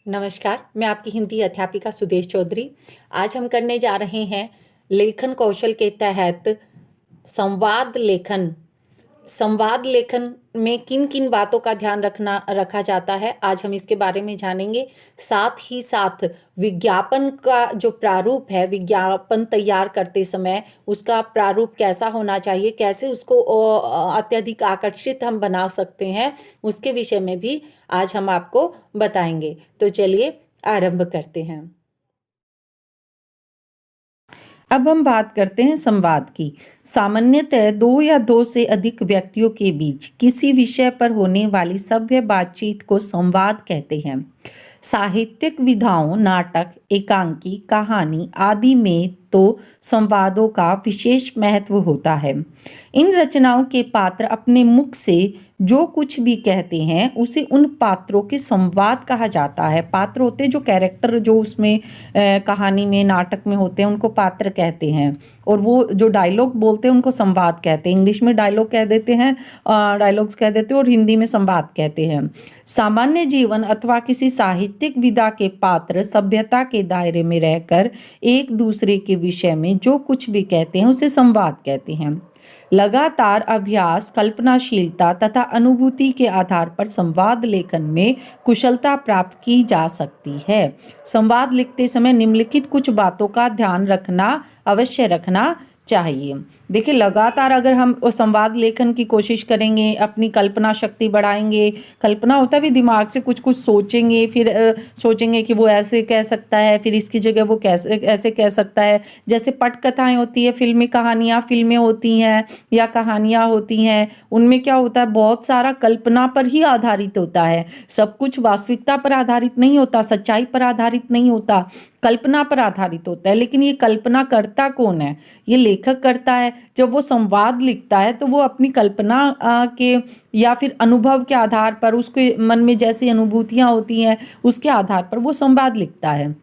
नमस्कार, मैं आपकी हिंदी अध्यापिका सुदेश चौधरी। आज हम करने जा रहे हैं लेखन कौशल के तहत संवाद लेखन। संवाद लेखन में किन-किन बातों का ध्यान रखा जाता है, आज हम इसके बारे में जानेंगे। साथ ही साथ विज्ञापन का जो प्रारूप है, विज्ञापन तैयार करते समय उसका प्रारूप कैसा होना चाहिए, कैसे उसको अत्यधिक आकर्षित हम बना सकते हैं, उसके विषय में भी आज हम आपको बताएंगे। तो चलिए आरंभ करते हैं। अब हम बात करते हैं संवाद की। सामान्यतः दो या दो से अधिक व्यक्तियों के बीच किसी विषय पर होने वाली सभ्य बातचीत को संवाद कहते हैं। साहित्यिक विधाओं, नाटक, एकांकी, कहानी आदि में तो संवादों का विशेष महत्व होता है। इन रचनाओं के पात्र अपने मुख से जो कुछ भी कहते हैं उसे उन पात्रों के संवाद कहा जाता है। पात्र होते हैं जो कैरेक्टर जो उसमें कहानी में, नाटक में होते हैं, उनको पात्र कहते हैं। और वो जो डायलॉग बोलते हैं उनको संवाद कहते हैं। इंग्लिश में डायलॉग कह देते हैं, डायलॉग्स कह देते हैं, और हिंदी में संवाद कहते हैं। सामान्य जीवन अथवा किसी साहित्यिक विधा के पात्र सभ्यता के दायरे में रहकर एक दूसरे के विषय में जो कुछ भी कहते हैं उसे संवाद कहते हैं। लगातार अभ्यास, कल्पनाशीलता तथा अनुभूति के आधार पर संवाद लेखन में कुशलता प्राप्त की जा सकती है। संवाद लिखते समय निम्नलिखित कुछ बातों का ध्यान अवश्य रखना चाहिए। देखिए, लगातार अगर हम संवाद लेखन की कोशिश करेंगे, अपनी कल्पना शक्ति बढ़ाएंगे, कल्पना होता भी दिमाग से कुछ कुछ सोचेंगे, फिर सोचेंगे कि वो ऐसे कह सकता है, फिर इसकी जगह वो कैसे ऐसे कह सकता है। जैसे पटकथाएं होती है, फिल्में होती हैं या कहानियाँ होती हैं, उनमें क्या होता है, बहुत सारा कल्पना पर ही आधारित होता है। सब कुछ वास्तविकता पर आधारित नहीं होता, सच्चाई पर आधारित नहीं होता, कल्पना पर आधारित होता है। लेकिन ये कल्पना करता कौन है? ये लेखक करता है। जब वो संवाद लिखता है तो वो अपनी कल्पना के या फिर अनुभव के आधार पर, उसके मन में जैसी अनुभूतियां होती हैं उसके आधार पर वो संवाद लिखता है।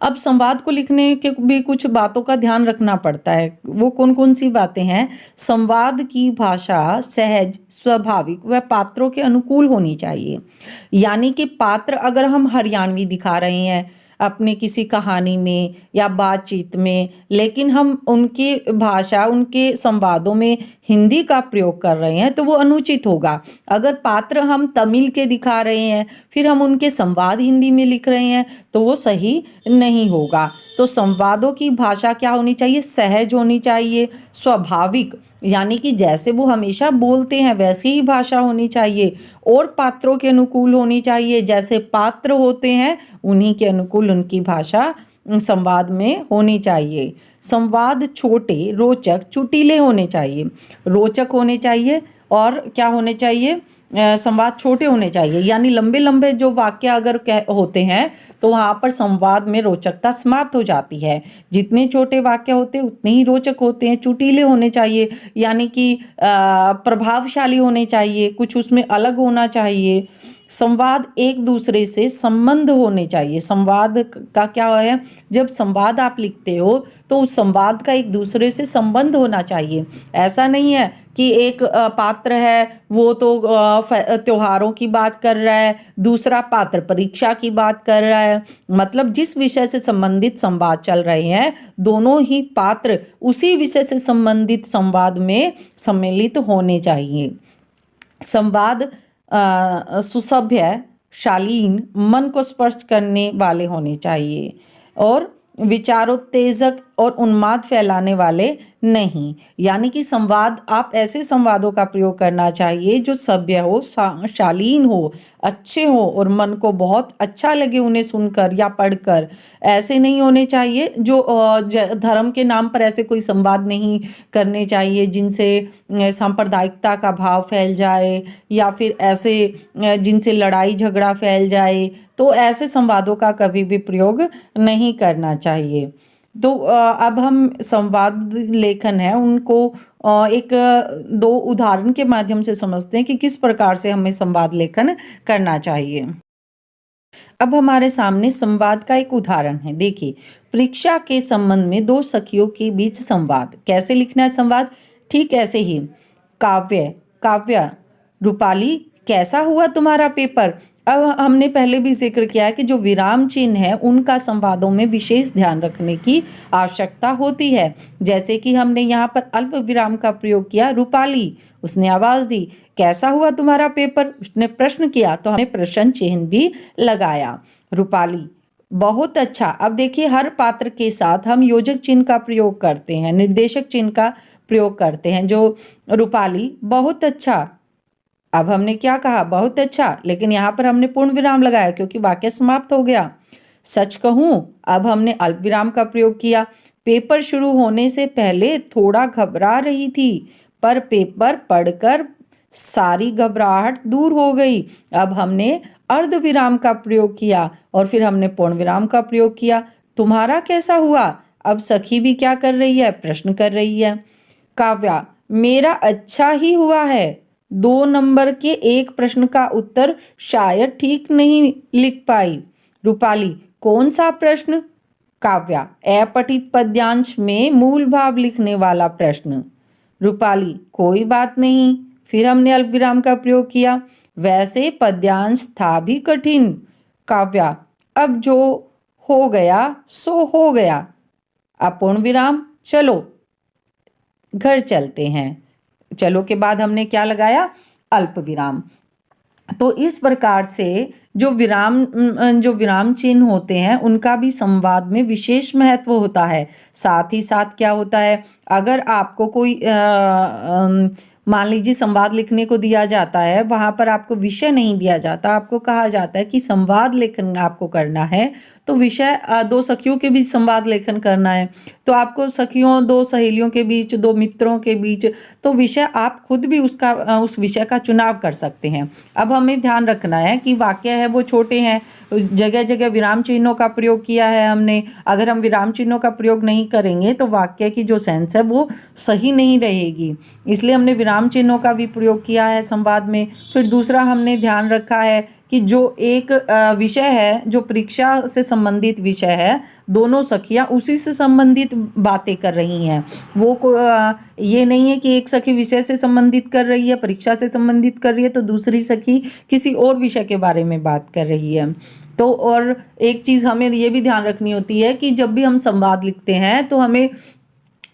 अब संवाद को लिखने के भी कुछ बातों का ध्यान रखना पड़ता है। वो कौन कौन सी बातें हैं? संवाद की भाषा सहज, स्वाभाविक व पात्रों के अनुकूल होनी चाहिए। यानी कि पात्र अगर हम हरियाणवी दिखा रहे हैं अपने किसी कहानी में या बातचीत में, लेकिन हम उनकी भाषा, उनके संवादों में हिंदी का प्रयोग कर रहे हैं तो वो अनुचित होगा। अगर पात्र हम तमिल के दिखा रहे हैं फिर हम उनके संवाद हिंदी में लिख रहे हैं तो वो सही नहीं होगा। तो संवादों की भाषा क्या होनी चाहिए? सहज होनी चाहिए, स्वाभाविक, यानी कि जैसे वो हमेशा बोलते हैं वैसी ही भाषा होनी चाहिए, और पात्रों के अनुकूल होनी चाहिए। जैसे पात्र होते हैं उन्हीं के अनुकूल उनकी भाषा संवाद में होनी चाहिए। संवाद छोटे, रोचक, चुटीले होने चाहिए। रोचक होने चाहिए और क्या होने चाहिए? संवाद छोटे होने चाहिए, यानी लंबे लंबे जो वाक्य अगर होते हैं तो वहाँ पर संवाद में रोचकता समाप्त हो जाती है। जितने छोटे वाक्य होते हैं उतने ही रोचक होते हैं। चुटीले होने चाहिए, यानी कि प्रभावशाली होने चाहिए, कुछ उसमें अलग होना चाहिए। संवाद एक दूसरे से संबंध होने चाहिए। संवाद का क्या है? जब संवाद आप लिखते हो तो उस संवाद का एक दूसरे से संबंध होना चाहिए। ऐसा नहीं है कि एक पात्र है वो तो त्योहारों की बात कर रहा है, दूसरा पात्र परीक्षा की बात कर रहा है। मतलब जिस विषय से संबंधित संवाद चल रहे हैं दोनों ही पात्र उसी विषय से संबंधित संवाद में सम्मिलित होने चाहिए। संवाद सुसभ्य, शालीन, मन को स्पर्श करने वाले होने चाहिए और विचारोत्तेजक और उन्माद फैलाने वाले नहीं। यानी कि संवाद, आप ऐसे संवादों का प्रयोग करना चाहिए जो सभ्य हो, शालीन हो, अच्छे हो और मन को बहुत अच्छा लगे उन्हें सुनकर या पढ़कर। ऐसे नहीं होने चाहिए जो धर्म के नाम पर ऐसे कोई संवाद नहीं करने चाहिए जिनसे सांप्रदायिकता का भाव फैल जाए या फिर ऐसे जिनसे लड़ाई झगड़ा फैल जाए। तो ऐसे संवादों का कभी भी प्रयोग नहीं करना चाहिए। तो अब हम संवाद लेखन है उनको एक दो उदाहरण के माध्यम से समझते हैं कि किस प्रकार से हमें संवाद लेखन करना चाहिए। अब हमारे सामने संवाद का एक उदाहरण है। देखिए, परीक्षा के संबंध में दो सखियों के बीच संवाद। कैसे लिखना है संवाद? ठीक ऐसे ही। काव्य, रूपाली कैसा हुआ तुम्हारा पेपर? अब हमने पहले भी जिक्र किया है कि जो विराम चिन्ह है उनका संवादों में विशेष ध्यान रखने की आवश्यकता होती है। जैसे कि हमने यहाँ पर अल्प विराम का प्रयोग किया। रूपाली, उसने आवाज दी, कैसा हुआ तुम्हारा पेपर? उसने प्रश्न किया तो हमने प्रश्न चिन्ह भी लगाया। रूपाली, बहुत अच्छा। अब देखिए, हर पात्र के साथ हम योजक चिन्ह का प्रयोग करते हैं, निर्देशक चिन्ह का प्रयोग करते हैं। जो रूपाली, बहुत अच्छा। अब हमने क्या कहा? बहुत अच्छा, लेकिन यहाँ पर हमने पूर्ण विराम लगाया क्योंकि वाक्य समाप्त हो गया। सच कहूं, अब हमने अल्प विराम का प्रयोग किया। पेपर शुरू होने से पहले थोड़ा घबरा रही थी, पर पेपर पढ़कर सारी घबराहट दूर हो गई। अब हमने अर्ध विराम का प्रयोग किया और फिर हमने पूर्ण विराम का प्रयोग किया। तुम्हारा कैसा हुआ? अब सखी भी क्या कर रही है? प्रश्न कर रही है। काव्या, मेरा अच्छा ही हुआ है। 2 नंबर के एक प्रश्न का उत्तर शायद ठीक नहीं लिख पाई। रूपाली, कौन सा प्रश्न? काव्या, अपठित पद्यांश में मूल भाव लिखने वाला प्रश्न। रूपाली, कोई बात नहीं। फिर हमने अल्पविराम का प्रयोग किया। वैसे पद्यांश था भी कठिन। काव्या, अब जो हो गया सो हो गया। अपूर्ण विराम, चलो घर चलते हैं। चलो के बाद हमने क्या लगाया? अल्प विराम। तो इस प्रकार से जो विराम चिन्ह होते हैं उनका भी संवाद में विशेष महत्व होता है। साथ ही साथ क्या होता है, अगर आपको कोई मान लीजिए संवाद लिखने को दिया जाता है, वहाँ पर आपको विषय नहीं दिया जाता, आपको कहा जाता है कि संवाद लेखन आपको करना है, तो विषय 2 सखियों के बीच संवाद लेखन करना है, तो आपको सखियों 2 सहेलियों के बीच, 2 मित्रों के बीच, तो विषय आप खुद भी उस विषय का चुनाव कर सकते हैं। अब हमें ध्यान रखना है कि वाक्य है वो छोटे हैं, जगह जगह विराम चिन्हों का प्रयोग किया है हमने। अगर हम विराम चिन्हों का प्रयोग नहीं करेंगे तो वाक्य की जो सेंस है वो सही नहीं रहेगी, इसलिए हमने विराम चिन्हों का भी प्रयोग किया है संवाद में। फिर दूसरा हमने ध्यान रखा है कि जो एक विषय है, जो परीक्षा से संबंधित विषय है, दोनों सखियां उसी से संबंधित बातें कर रही हैं। ये नहीं है कि एक सखी विषय से संबंधित कर रही है, परीक्षा से संबंधित कर रही है, तो दूसरी सखी किसी और विषय के बारे में बात कर रही है। तो और एक चीज़ हमें ये भी ध्यान रखनी होती है कि जब भी हम संवाद लिखते हैं तो हमें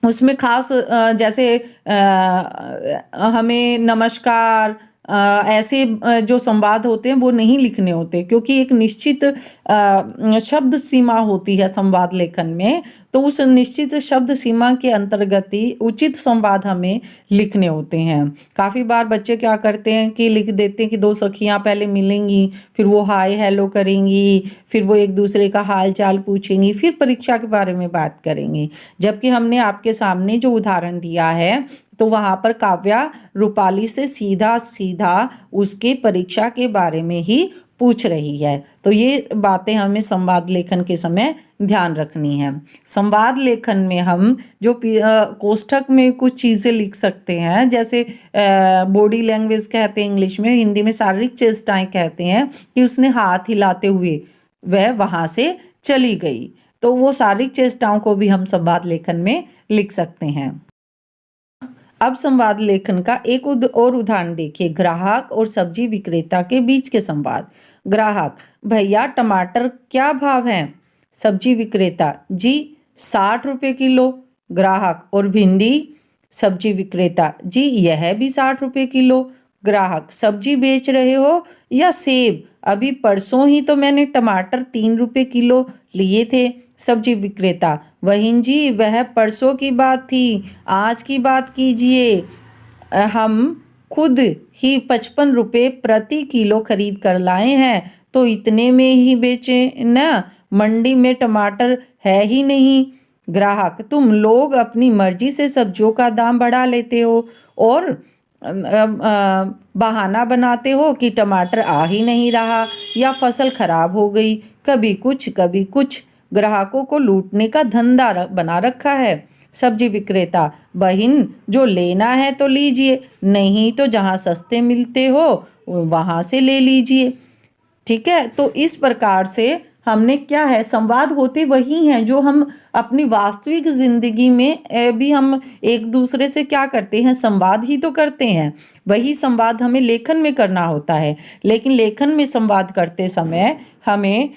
उसमें खास जैसे हमें नमस्कार ऐसे जो संवाद होते हैं वो नहीं लिखने होते, क्योंकि एक निश्चित शब्द सीमा होती है संवाद लेखन में। तो उस निश्चित शब्द सीमा के अंतर्गत ही उचित संवाद हमें लिखने होते हैं। काफ़ी बार बच्चे क्या करते हैं कि लिख देते हैं कि 2 सखियां पहले मिलेंगी, फिर वो हाय हेलो करेंगी, फिर वो एक दूसरे का हाल चाल पूछेंगी, फिर परीक्षा के बारे में बात करेंगी। जबकि हमने आपके सामने जो उदाहरण दिया है तो वहाँ पर काव्या रूपाली से सीधा सीधा उसके परीक्षा के बारे में ही पूछ रही है। तो ये बातें हमें संवाद लेखन के समय ध्यान रखनी है। संवाद लेखन में हम जो कोष्ठक में कुछ चीज़ें लिख सकते हैं, जैसे बॉडी लैंग्वेज कहते हैं इंग्लिश में, हिंदी में शारीरिक चेष्टाएं कहते हैं, कि उसने हाथ हिलाते हुए वह वहाँ से चली गई, तो वो शारीरिक चेष्टाओं को भी हम संवाद लेखन में लिख सकते हैं। अब संवाद लेखन का एक और उदाहरण देखिए, ग्राहक और सब्जी विक्रेता के बीच के संवाद। ग्राहक, भैया टमाटर क्या भाव हैं? सब्जी विक्रेता, जी 60 रुपये किलो। ग्राहक, और भिंडी? सब्जी विक्रेता, जी यह भी 60 रुपये किलो। ग्राहक, सब्जी बेच रहे हो या सेब? अभी परसों ही तो मैंने टमाटर 3 रुपये किलो लिए थे। सब्जी विक्रेता, बहन जी वह परसों की बात थी, आज की बात कीजिए। हम खुद ही 55 रुपये प्रति किलो खरीद कर लाए हैं, तो इतने में ही बेचें ना, मंडी में टमाटर है ही नहीं। ग्राहक, तुम लोग अपनी मर्जी से सब्जियों का दाम बढ़ा लेते हो और बहाना बनाते हो कि टमाटर आ ही नहीं रहा या फसल खराब हो गई, कभी कुछ कभी कुछ। ग्राहकों को लूटने का धंधा बना रखा है। सब्जी विक्रेता, बहन जो लेना है तो लीजिए, नहीं तो जहाँ सस्ते मिलते हो वहाँ से ले लीजिए। ठीक है, तो इस प्रकार से हमने क्या है, संवाद होते वही हैं जो हम अपनी वास्तविक जिंदगी में भी हम एक दूसरे से क्या करते हैं, संवाद ही तो करते हैं। वही संवाद हमें लेखन में करना होता है। लेकिन लेखन में संवाद करते समय हमें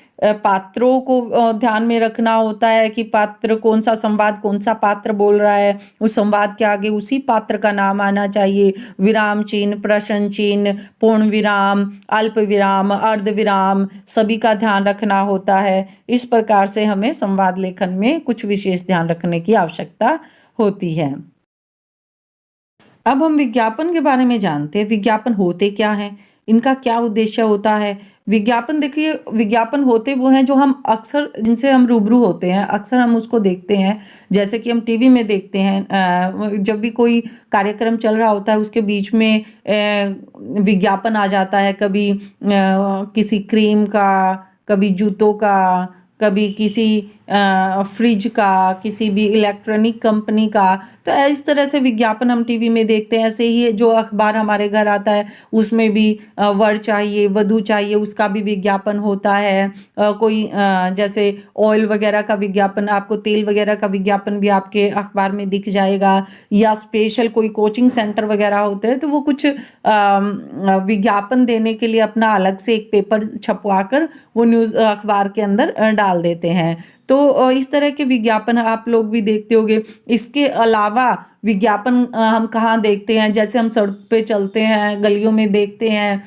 पात्रों को ध्यान में रखना होता है कि पात्र कौन सा संवाद कौन सा पात्र बोल रहा है, उस संवाद के आगे उसी पात्र का नाम आना चाहिए। विराम चिन्ह, प्रश्न चिन्ह, पूर्ण विराम, अल्प विराम, अर्ध विराम सभी का ध्यान रखना होता है। इस प्रकार से हमें संवाद लेखन में कुछ विशेष ध्यान रखने की आवश्यकता होती है। अब हम विज्ञापन के बारे में जानते हैं। विज्ञापन होते क्या हैं, इनका क्या उद्देश्य होता है। विज्ञापन, देखिए, विज्ञापन होते वो हैं जो हम अक्सर जिनसे हम रूबरू होते हैं, अक्सर हम उसको देखते हैं। जैसे कि हम टीवी में देखते हैं, जब भी कोई कार्यक्रम चल रहा होता है उसके बीच में विज्ञापन आ जाता है। कभी किसी क्रीम का, कभी जूतों का, कभी किसी फ्रिज का, किसी भी इलेक्ट्रॉनिक कंपनी का। तो इस तरह से विज्ञापन हम टीवी में देखते हैं। ऐसे ही जो अखबार हमारे घर आता है उसमें भी वर चाहिए, वधू चाहिए, उसका भी विज्ञापन होता है। कोई जैसे ऑयल वगैरह का विज्ञापन, आपको तेल वगैरह का विज्ञापन भी आपके अखबार में दिख जाएगा। या स्पेशल कोई कोचिंग सेंटर वगैरह होते हैं तो वो कुछ विज्ञापन देने के लिए अपना अलग से एक पेपर छपवा कर वो न्यूज़ अखबार के अंदर डाल देते हैं। तो इस तरह के विज्ञापन आप लोग भी देखते होंगे। इसके अलावा विज्ञापन हम कहाँ देखते हैं, जैसे हम सड़क पे चलते हैं, गलियों में देखते हैं,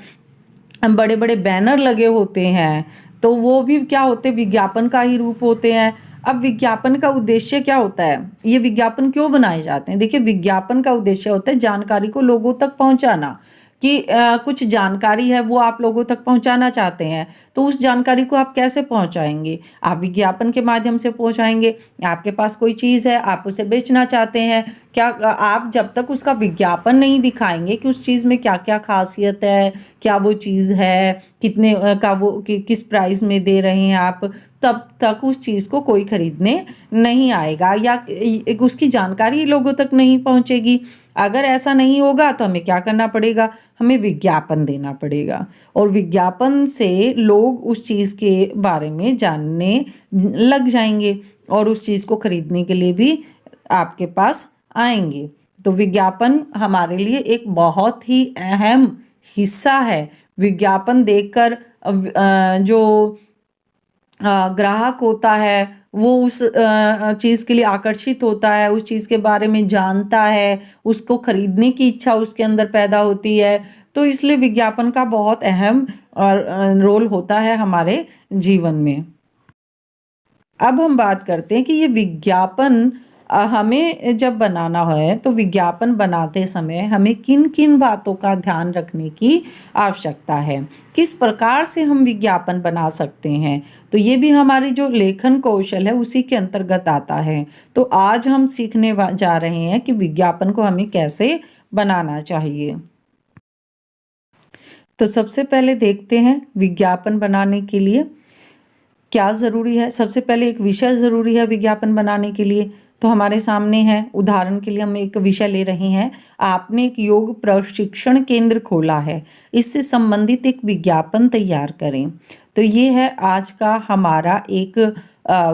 हम बड़े बड़े बैनर लगे होते हैं, तो वो भी क्या होते हैं, विज्ञापन का ही रूप होते हैं। अब विज्ञापन का उद्देश्य क्या होता है, ये विज्ञापन क्यों बनाए जाते हैं। देखिए, विज्ञापन का उद्देश्य होता है जानकारी को लोगों तक पहुंचाना, कि कुछ जानकारी है वो आप लोगों तक पहुंचाना चाहते हैं, तो उस जानकारी को आप कैसे पहुंचाएंगे, आप विज्ञापन के माध्यम से पहुंचाएंगे। आपके पास कोई चीज़ है, आप उसे बेचना चाहते हैं, क्या आप जब तक उसका विज्ञापन नहीं दिखाएंगे कि उस चीज़ में क्या क्या खासियत है, क्या वो चीज़ है, कितने का वो किस प्राइस में दे रहे हैं आप, तब तक उस चीज़ को कोई खरीदने नहीं आएगा, या उसकी जानकारी लोगों तक नहीं पहुंचेगी। अगर ऐसा नहीं होगा तो हमें क्या करना पड़ेगा, हमें विज्ञापन देना पड़ेगा, और विज्ञापन से लोग उस चीज़ के बारे में जानने लग जाएंगे और उस चीज़ को खरीदने के लिए भी आपके पास आएंगे। तो विज्ञापन हमारे लिए एक बहुत ही अहम हिस्सा है। विज्ञापन देखकर जो ग्राहक होता है वो उस चीज़ के लिए आकर्षित होता है, उस चीज़ के बारे में जानता है, उसको खरीदने की इच्छा उसके अंदर पैदा होती है। तो इसलिए विज्ञापन का बहुत अहम रोल होता है हमारे जीवन में। अब हम बात करते हैं कि ये विज्ञापन हमें जब बनाना है तो विज्ञापन बनाते समय हमें किन किन बातों का ध्यान रखने की आवश्यकता है, किस प्रकार से हम विज्ञापन बना सकते हैं। तो ये भी हमारी जो लेखन कौशल है उसी के अंतर्गत आता है। तो आज हम सीखने जा रहे हैं कि विज्ञापन को हमें कैसे बनाना चाहिए। तो सबसे पहले देखते हैं विज्ञापन बनाने के लिए क्या ज़रूरी है। सबसे पहले एक विषय ज़रूरी है विज्ञापन बनाने के लिए। तो हमारे सामने है, उदाहरण के लिए हम एक विषय ले रहे हैं, आपने एक योग प्रशिक्षण केंद्र खोला है, इससे संबंधित एक विज्ञापन तैयार करें। तो ये है आज का हमारा एक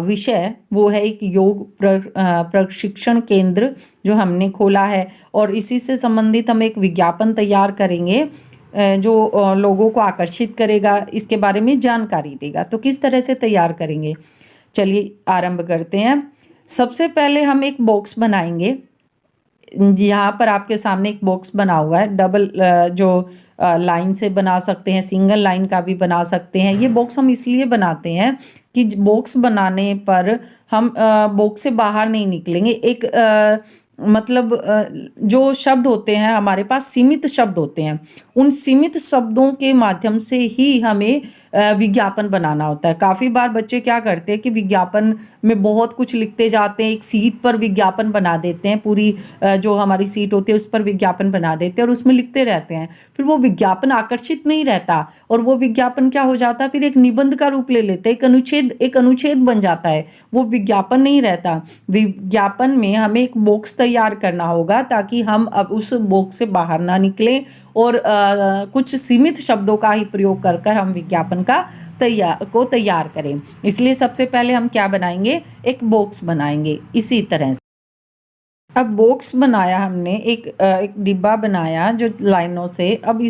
विषय, वो है एक योग प्रशिक्षण केंद्र जो हमने खोला है, और इसी से संबंधित हम एक विज्ञापन तैयार करेंगे जो लोगों को आकर्षित करेगा, इसके बारे में जानकारी देगा। तो किस तरह से तैयार करेंगे, चलिए आरंभ करते हैं। सबसे पहले हम एक बॉक्स बनाएंगे। यहाँ पर आपके सामने एक बॉक्स बना हुआ है, डबल जो लाइन से बना सकते हैं, सिंगल लाइन का भी बना सकते हैं। ये बॉक्स हम इसलिए बनाते हैं कि बॉक्स बनाने पर हम बॉक्स से बाहर नहीं निकलेंगे। एक मतलब जो शब्द होते हैं हमारे पास सीमित शब्द होते हैं, उन सीमित शब्दों के माध्यम से ही हमें विज्ञापन बनाना होता है। काफ़ी बार बच्चे क्या करते हैं कि विज्ञापन में बहुत कुछ लिखते जाते हैं, एक सीट पर विज्ञापन बना देते हैं, पूरी जो हमारी सीट होती है उस पर विज्ञापन बना देते हैं और उसमें लिखते रहते हैं। फिर वो विज्ञापन आकर्षित नहीं रहता और वो विज्ञापन क्या हो जाता है, फिर एक निबंध का रूप ले लेते हैं, एक अनुच्छेद बन जाता है, वो विज्ञापन नहीं रहता। विज्ञापन में हमें एक बॉक्स तैयार करना होगा ताकि हम अब उस बॉक्स से बाहर ना निकलें और कुछ सीमित शब्दों का ही प्रयोग कर हम विज्ञापन का तैयार करें। इसलिए सबसे पहले हम क्या बनाएंगे, एक बॉक्स बनाएंगे। इसी तरह से अब बॉक्स बनाया हमने, एक डिब्बा बनाया जो लाइनों से। अब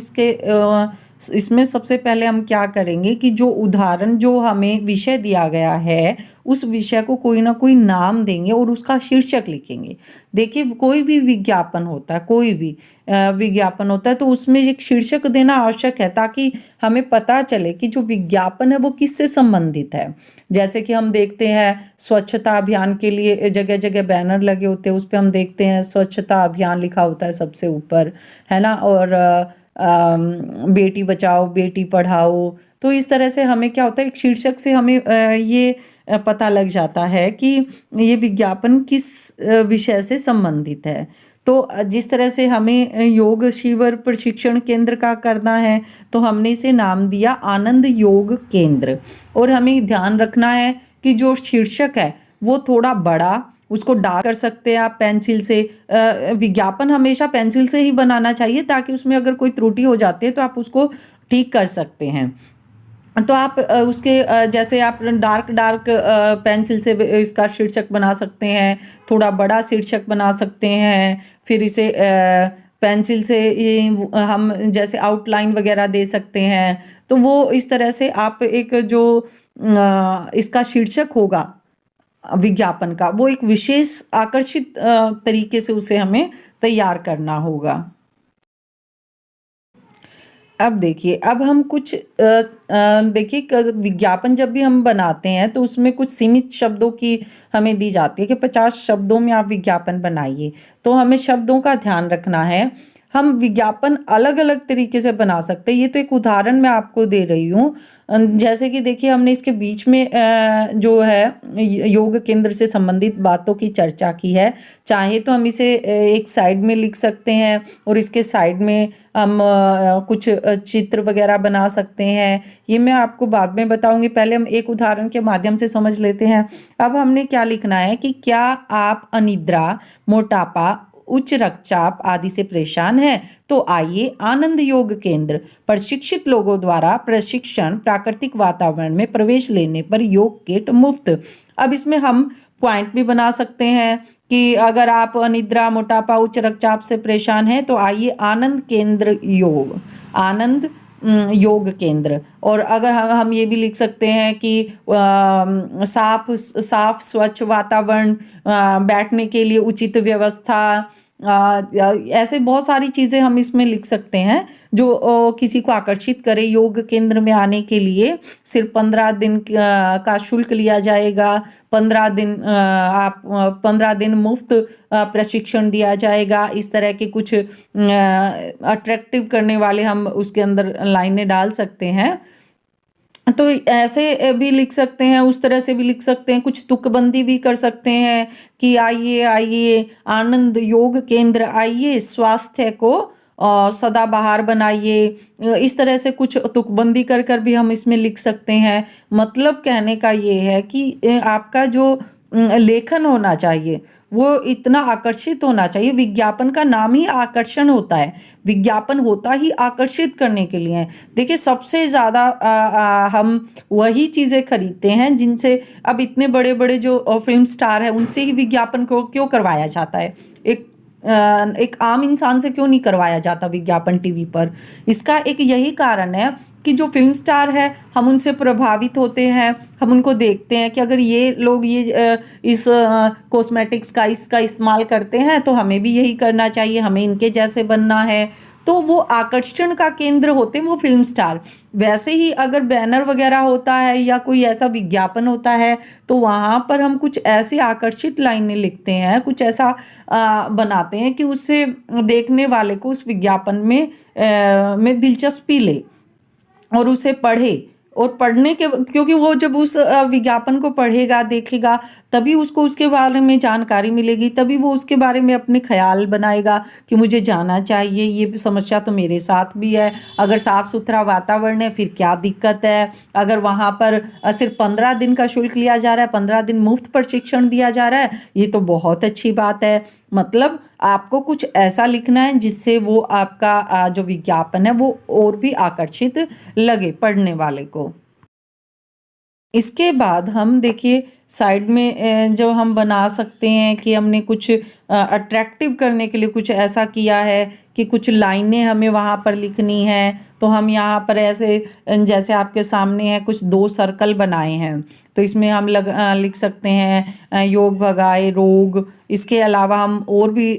इसमें सबसे पहले हम क्या करेंगे कि जो उदाहरण जो हमें विषय दिया गया है उस विषय को कोई ना कोई नाम देंगे और उसका शीर्षक लिखेंगे। देखिए, कोई भी विज्ञापन होता है, कोई भी विज्ञापन होता है तो उसमें एक शीर्षक देना आवश्यक है, ताकि हमें पता चले कि जो विज्ञापन है वो किससे संबंधित है। जैसे कि हम देखते हैं स्वच्छता अभियान के लिए जगह जगह बैनर लगे होते हैं, उस पे हम देखते हैं स्वच्छता अभियान लिखा होता है सबसे ऊपर, है ना। और बेटी बचाओ बेटी पढ़ाओ। तो इस तरह से हमें क्या होता है, एक शीर्षक से हमें ये पता लग जाता है कि ये विज्ञापन किस विषय से संबंधित है। तो जिस तरह से हमें योग शिविर प्रशिक्षण केंद्र का करना है, तो हमने इसे नाम दिया आनंद योग केंद्र। और हमें ध्यान रखना है कि जो शीर्षक है वो थोड़ा बड़ा, उसको डार्क कर सकते हैं आप पेंसिल से। विज्ञापन हमेशा पेंसिल से ही बनाना चाहिए, ताकि उसमें अगर कोई त्रुटि हो जाती है तो आप उसको ठीक कर सकते हैं। तो आप जैसे आप डार्क डार्क पेंसिल से इसका शीर्षक बना सकते हैं, थोड़ा बड़ा शीर्षक बना सकते हैं। फिर इसे पेंसिल से ये हम जैसे आउटलाइन वगैरह दे सकते हैं। तो वो इस तरह से आप एक जो इसका शीर्षक होगा विज्ञापन का, वो एक विशेष आकर्षित तरीके से उसे हमें तैयार करना होगा। अब देखिए, अब हम कुछ देखिए, विज्ञापन जब भी हम बनाते हैं तो उसमें कुछ सीमित शब्दों की हमें दी जाती है कि 50 शब्दों में आप विज्ञापन बनाइए। तो हमें शब्दों का ध्यान रखना है। हम विज्ञापन अलग अलग तरीके से बना सकते हैं। ये तो एक उदाहरण मैं आपको दे रही हूँ। जैसे कि देखिए, हमने इसके बीच में जो है योग केंद्र से संबंधित बातों की चर्चा की है। चाहे तो हम इसे एक साइड में लिख सकते हैं और इसके साइड में हम कुछ चित्र वगैरह बना सकते हैं। ये मैं आपको बाद में बताऊंगी, पहले हम एक उदाहरण के माध्यम से समझ लेते हैं। अब हमने क्या लिखना है कि क्या आप अनिद्रा, मोटापा, उच्च रक्तचाप आदि से परेशान हैं, तो आइए आनंद योग केंद्र। प्रशिक्षित लोगों द्वारा प्रशिक्षण, प्राकृतिक वातावरण में प्रवेश लेने पर योग किट मुफ्त। अब इसमें हम पॉइंट भी बना सकते हैं कि अगर आप अनिद्रा, मोटापा, उच्च रक्तचाप से परेशान हैं तो आइए आनंद केंद्र योग, आनंद योग केंद्र। और अगर हम ये भी लिख सकते हैं कि साफ स्वच्छ वातावरण, बैठने के लिए उचित व्यवस्था, ऐसे बहुत सारी चीज़ें हम इसमें लिख सकते हैं जो किसी को आकर्षित करे योग केंद्र में आने के लिए। सिर्फ 15 दिन का शुल्क लिया जाएगा। 15 दिन मुफ्त प्रशिक्षण दिया जाएगा। इस तरह के कुछ अट्रैक्टिव करने वाले हम उसके अंदर लाइनें डाल सकते हैं। तो ऐसे भी लिख सकते हैं, उस तरह से भी लिख सकते हैं, कुछ तुकबंदी भी कर सकते हैं कि आइए आइए आनंद योग केंद्र आइए, स्वास्थ्य को सदाबहार बनाइए। इस तरह से कुछ तुकबंदी कर कर भी हम इसमें लिख सकते हैं। मतलब कहने का ये है कि आपका जो लेखन होना चाहिए वो इतना आकर्षित होना चाहिए। विज्ञापन का नाम ही आकर्षण होता है। विज्ञापन होता ही आकर्षित करने के लिए है। देखिए, सबसे ज़्यादा हम वही चीज़ें खरीदते हैं जिनसे, अब इतने बड़े बड़े जो फिल्म स्टार है उनसे ही विज्ञापन को क्यों करवाया जाता है। एक आम इंसान से क्यों नहीं करवाया जाता विज्ञापन टीवी पर। इसका एक यही कारण है कि जो फिल्म स्टार है हम उनसे प्रभावित होते हैं। हम उनको देखते हैं कि अगर ये लोग इस कॉस्मेटिक्स का इसका इस्तेमाल करते हैं तो हमें भी यही करना चाहिए, हमें इनके जैसे बनना है। तो वो आकर्षण का केंद्र होते हैं वो फिल्म स्टार। वैसे ही अगर बैनर वगैरह होता है या कोई ऐसा विज्ञापन होता है तो वहाँ पर हम कुछ ऐसी आकर्षित लाइनें लिखते हैं, कुछ ऐसा बनाते हैं कि उससे देखने वाले को उस विज्ञापन में दिलचस्पी ले और उसे पढ़े। और पढ़ने के, क्योंकि वो जब उस विज्ञापन को पढ़ेगा देखेगा तभी उसको उसके बारे में जानकारी मिलेगी, तभी वो उसके बारे में अपने ख्याल बनाएगा कि मुझे जाना चाहिए, ये समस्या तो मेरे साथ भी है। अगर साफ सुथरा वातावरण है फिर क्या दिक्कत है। अगर वहाँ पर सिर्फ 15 दिन का शुल्क लिया जा रहा है, 15 दिन मुफ्त प्रशिक्षण दिया जा रहा है, ये तो बहुत अच्छी बात है। मतलब आपको कुछ ऐसा लिखना है जिससे वो आपका जो विज्ञापन है वो और भी आकर्षित लगे पढ़ने वाले को। इसके बाद हम देखिए साइड में जो हम बना सकते हैं कि हमने कुछ अट्रैक्टिव करने के लिए कुछ ऐसा किया है कि कुछ लाइनें हमें वहाँ पर लिखनी है, तो हम यहाँ पर ऐसे जैसे आपके सामने है कुछ 2 सर्कल बनाए हैं, तो इसमें हम लिख सकते हैं योग भगाए रोग। इसके अलावा हम और भी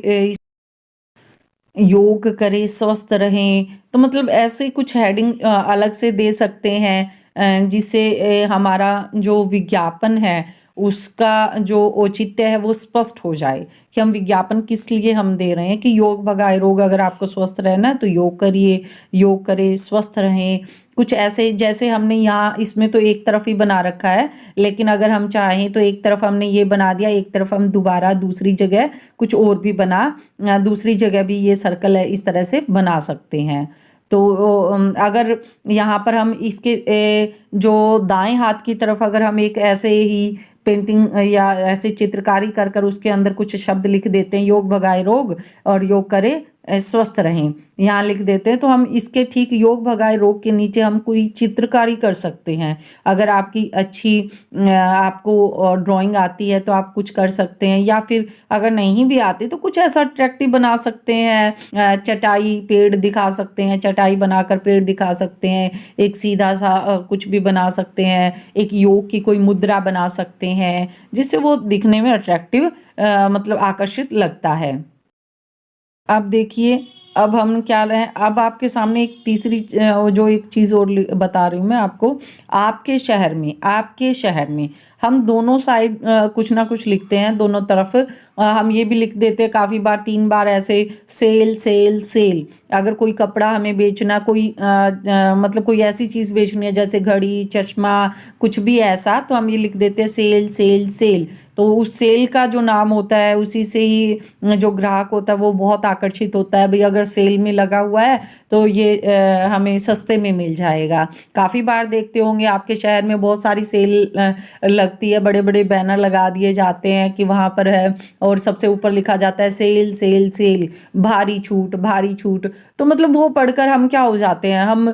योग करें स्वस्थ रहें, तो मतलब ऐसे कुछ हेडिंग अलग से दे सकते हैं जिससे हमारा जो विज्ञापन है उसका जो औचित्य है वो स्पष्ट हो जाए कि हम विज्ञापन किस लिए हम दे रहे हैं। कि योग भगाए रोग, अगर आपको स्वस्थ रहना है तो योग करिए, योग करें स्वस्थ रहें। कुछ ऐसे जैसे हमने यहाँ इसमें तो एक तरफ ही बना रखा है, लेकिन अगर हम चाहें तो एक तरफ हमने ये बना दिया, एक तरफ हम दोबारा दूसरी जगह कुछ और भी दूसरी जगह भी ये सर्कल है इस तरह से बना सकते हैं। तो अगर यहाँ पर हम इसके जो दाएं हाथ की तरफ अगर हम एक ऐसे ही पेंटिंग या ऐसे चित्रकारी कर कर उसके अंदर कुछ शब्द लिख देते हैं, योग भगाए रोग और योग करे स्वस्थ रहें, यहाँ लिख देते हैं, तो हम इसके ठीक योग भगाए रोग के नीचे हम कोई चित्रकारी कर सकते हैं। अगर आपकी अच्छी आपको ड्राइंग आती है तो आप कुछ कर सकते हैं, या फिर अगर नहीं भी आती तो कुछ ऐसा अट्रैक्टिव बना सकते हैं। चटाई पेड़ दिखा सकते हैं, चटाई बनाकर पेड़ दिखा सकते हैं, एक सीधा सा कुछ भी बना सकते हैं, एक योग की कोई मुद्रा बना सकते हैं जिससे वो दिखने में अट्रैक्टिव मतलब आकर्षित लगता है। अब देखिए अब हम क्या रहे हैं, अब आपके सामने एक तीसरी जो एक चीज़ और बता रही हूँ मैं आपको। आपके शहर में हम दोनों साइड कुछ ना कुछ लिखते हैं, दोनों तरफ हम ये भी लिख देते हैं काफ़ी बार, 3 बार ऐसे सेल सेल सेल। अगर कोई कपड़ा हमें बेचना, कोई मतलब कोई ऐसी चीज़ बेचनी है जैसे घड़ी चश्मा कुछ भी ऐसा, तो हम ये लिख देते हैं सेल सेल सेल। तो उस सेल का जो नाम होता है उसी से ही जो ग्राहक होता है वो बहुत आकर्षित होता है, भाई अगर सेल में लगा हुआ है तो ये हमें सस्ते में मिल जाएगा। काफ़ी बार देखते होंगे आपके शहर में बहुत सारी सेल लगती है, बड़े बड़े बैनर लगा दिए जाते हैं कि वहाँ पर है, और सबसे ऊपर लिखा जाता है सेल सेल सेल, भारी छूट भारी छूट। तो मतलब वो पढ़कर हम क्या हो जाते हैं, हम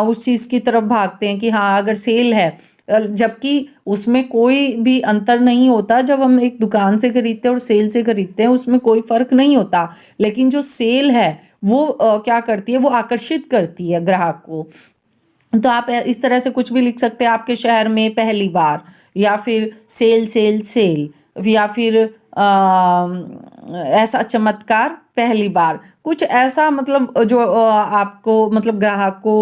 उस चीज़ की तरफ भागते हैं कि हाँ अगर सेल है, जबकि उसमें कोई भी अंतर नहीं होता। जब हम एक दुकान से खरीदते हैं और सेल से खरीदते हैं उसमें कोई फर्क नहीं होता, लेकिन जो सेल है वो क्या करती है, वो आकर्षित करती है ग्राहक को। तो आप इस तरह से कुछ भी लिख सकते हैं, आपके शहर में पहली बार, या फिर सेल सेल सेल, या फिर ऐसा चमत्कार पहली बार, कुछ ऐसा मतलब जो आपको मतलब ग्राहक को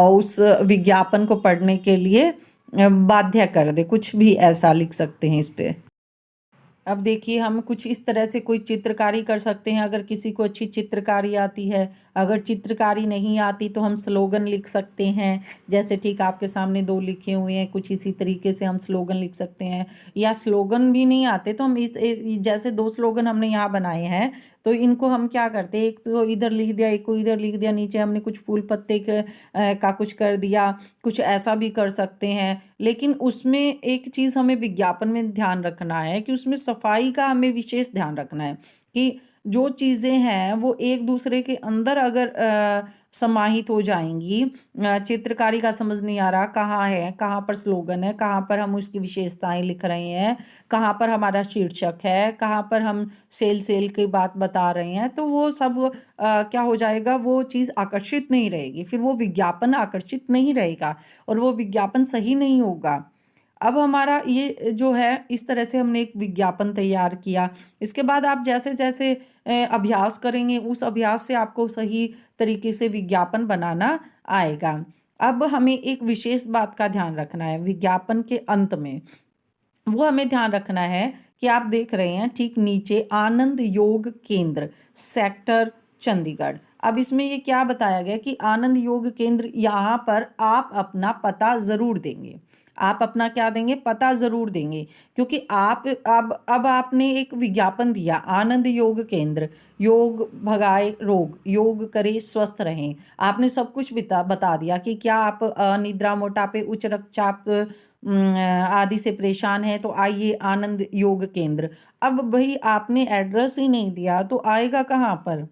उस विज्ञापन को पढ़ने के लिए बाध्य कर दे, कुछ भी ऐसा लिख सकते हैं इस पे। अब देखिए हम कुछ इस तरह से कोई चित्रकारी कर सकते हैं, अगर किसी को अच्छी चित्रकारी आती है। अगर चित्रकारी नहीं आती तो हम स्लोगन लिख सकते हैं, जैसे ठीक आपके सामने 2 लिखे हुए हैं, कुछ इसी तरीके से हम स्लोगन लिख सकते हैं। या स्लोगन भी नहीं आते तो हम जैसे 2 स्लोगन हमने यहाँ बनाए हैं, तो इनको हम क्या करते हैं, एक तो इधर लिख दिया, एक को इधर लिख दिया, नीचे हमने कुछ फूल पत्ते का कुछ कर दिया, कुछ ऐसा भी कर सकते हैं। लेकिन उसमें एक चीज़ हमें विज्ञापन में ध्यान रखना है कि उसमें सफाई का हमें विशेष ध्यान रखना है कि जो चीज़ें हैं वो एक दूसरे के अंदर अगर समाहित हो जाएंगी, चित्रकारी का समझ नहीं आ रहा कहाँ है, कहाँ पर स्लोगन है, कहाँ पर हम उसकी विशेषताएं लिख रहे हैं, कहाँ पर हमारा शीर्षक है, कहाँ पर हम सेल सेल की बात बता रहे हैं, तो वो सब क्या हो जाएगा, वो चीज़ आकर्षित नहीं रहेगी, फिर वो विज्ञापन आकर्षित नहीं रहेगा और वो विज्ञापन सही नहीं होगा। अब हमारा ये जो है इस तरह से हमने एक विज्ञापन तैयार किया। इसके बाद आप जैसे जैसे अभ्यास करेंगे उस अभ्यास से आपको सही तरीके से विज्ञापन बनाना आएगा। अब हमें एक विशेष बात का ध्यान रखना है विज्ञापन के अंत में, वो हमें ध्यान रखना है कि आप देख रहे हैं ठीक नीचे आनंद योग केंद्र सेक्टर चंडीगढ़। अब इसमें ये क्या बताया गया कि आनंद योग केंद्र, यहाँ पर आप अपना पता ज़रूर देंगे। आप अपना क्या देंगे, पता ज़रूर देंगे, क्योंकि आप अब आपने एक विज्ञापन दिया आनंद योग केंद्र, योग भगाए रोग, योग करे स्वस्थ रहें। आपने सब कुछ बता दिया कि क्या आप निद्रा मोटापे उच्च रक्तचाप आदि से परेशान है तो आइए आनंद योग केंद्र। अब भाई आपने एड्रेस ही नहीं दिया तो आएगा कहाँ पर,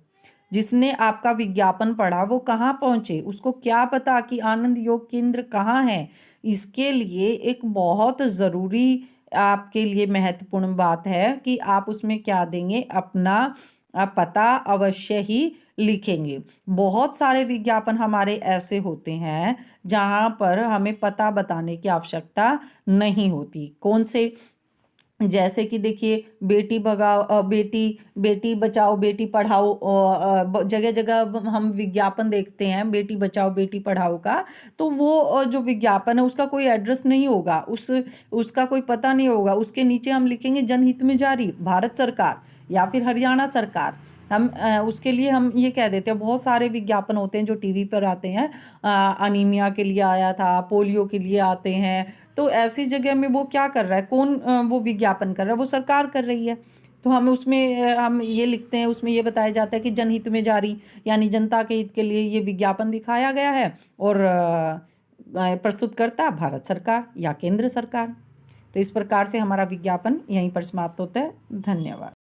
जिसने आपका विज्ञापन पढ़ा वो कहाँ पहुंचे, उसको क्या पता कि आनंद योग केंद्र कहाँ है। इसके लिए एक बहुत ज़रूरी आपके लिए महत्वपूर्ण बात है कि आप उसमें क्या देंगे, अपना पता अवश्य ही लिखेंगे। बहुत सारे विज्ञापन हमारे ऐसे होते हैं जहाँ पर हमें पता बताने की आवश्यकता नहीं होती। कौन से? जैसे कि देखिए, बेटी भगाओ, बेटी बचाओ बेटी पढ़ाओ, जगह जगह हम विज्ञापन देखते हैं बेटी बचाओ बेटी पढ़ाओ का। तो वो जो विज्ञापन है उसका कोई एड्रेस नहीं होगा, उसका कोई पता नहीं होगा। उसके नीचे हम लिखेंगे जनहित में जारी, भारत सरकार या फिर हरियाणा सरकार। हम उसके लिए हम ये कह देते हैं। बहुत सारे विज्ञापन होते हैं जो टीवी पर आते हैं, अनीमिया के लिए आया था, पोलियो के लिए आते हैं। तो ऐसी जगह में वो क्या कर रहा है, कौन वो विज्ञापन कर रहा है, वो सरकार कर रही है। तो हम उसमें हम ये लिखते हैं, उसमें ये बताया जाता है कि जनहित में जारी, यानी जनता के हित के लिए ये विज्ञापन दिखाया गया है और प्रस्तुतकर्ता भारत सरकार या केंद्र सरकार। तो इस प्रकार से हमारा विज्ञापन यहीं पर समाप्त होता है। धन्यवाद।